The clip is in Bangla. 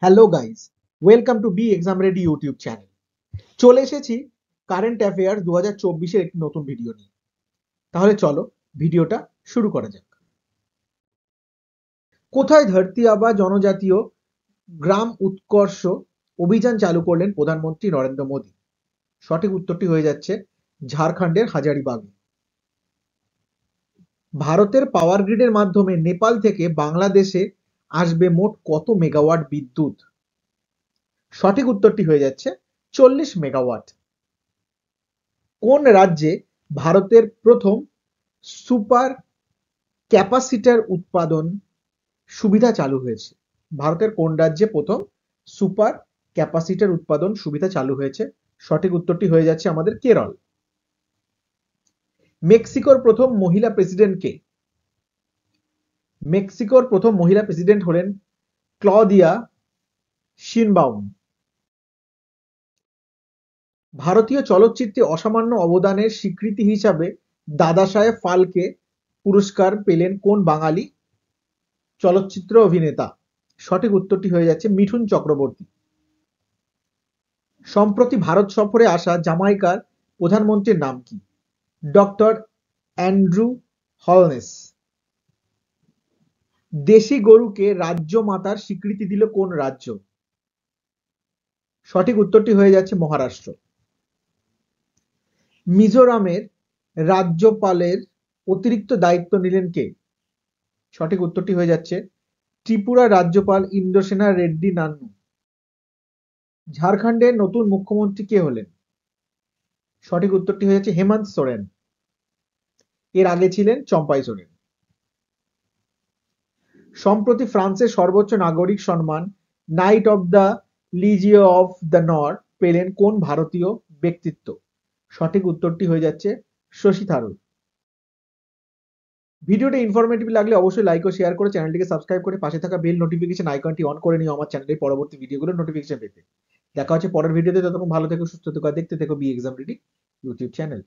Hello guys, welcome to B exam ready YouTube channel. চলে এসেছি কারেন্ট অ্যাফেয়ার্স 2024-এর একটি নতুন ভিডিও নিয়ে। তাহলে চলো ভিডিওটা শুরু করা যাক। কোথায় ধরতি আবা জনজাতীয় গ্রাম উৎকর্ষ অভিযান চালু করলেন প্রধানমন্ত্রী নরেন্দ্র মোদী? সঠিক উত্তরটি হয়ে যাচ্ছে ঝাড়খণ্ডের হাজারিবাগে। ভারতের পাওয়ার গ্রিডের মাধ্যমে নেপাল থেকে বাংলাদেশে আসবে মোট কত মেগাওয়াট বিদ্যুৎ? সঠিক উত্তরটি হয়ে যাচ্ছে 40 মেগাওয়াট। কোন রাজ্যে ভারতের প্রথম সুপার ক্যাপাসিটর উৎপাদন সুবিধা চালু হয়েছে? ভারতের কোন রাজ্যে প্রথম সুপার ক্যাপাসিটর উৎপাদন সুবিধা চালু হয়েছে? সঠিক উত্তরটি হয়ে যাচ্ছে আমাদের কেরল। মেক্সিকোর প্রথম মহিলা প্রেসিডেন্ট কে? মেক্সিকোর প্রথম মহিলা প্রেসিডেন্ট হলেন ক্লদিয়া শিনবাউম। ভারতীয় চলচ্চিত্রে অসামান্য অবদানের স্বীকৃতি হিসাবে দাদাসাহেব ফালকে পুরস্কার পেলেন কোন বাঙালি চলচ্চিত্র অভিনেতা? সঠিক উত্তরটি হয়ে যাচ্ছে মিঠুন চক্রবর্তী। সম্প্রতি ভারত সফরে আসা জামাইকার প্রধানমন্ত্রীর নাম কি? Doctor Andrew Holness. দেশি গরুকে রাজ্য মাতার স্বীকৃতি দিল কোন রাজ্য? সঠিক উত্তরটি হয়ে যাচ্ছে মহারাষ্ট্র। মিজোরামের রাজ্যপালের অতিরিক্ত দায়িত্ব নিলেন কে? সঠিক উত্তরটি হয়ে যাচ্ছে ত্রিপুরা রাজ্যপাল ইন্দ্রসেনা রেড্ডি নান্নু। ঝাড়খণ্ডের নতুন মুখ্যমন্ত্রী কে হলেন? সঠিক উত্তরটি হয়ে যাচ্ছে হেমন্ত সোরেন। এর আগে ছিলেন চম্পাই সোরেন। সম্প্রতি ফ্রান্সের সর্বোচ্চ নাগরিক সম্মান knight of the legion of the নর পেলেন কোন ভারতীয় ব্যক্তিত্ব? সঠিক উত্তরটি হয়ে যাচ্ছে শশী থারুর। ভিডিওটা ইনফরমেটিভ লাগলে অবশ্যই লাইক ও শেয়ার করে চ্যানেলটিকে সাবস্ক্রাইব করে পাশে থাকা বেল নোটিফিকেশন আইকনটি অন করে নিও আমার চ্যানেলের পরবর্তী ভিডিওগুলোর নোটিফিকেশন পেতে। দেখা হচ্ছে পরের ভিডিওতে। ততক্ষণ ভালো থেকো, সুস্থ থেকো আর দেখতে থেকো B exam ready YouTube channel.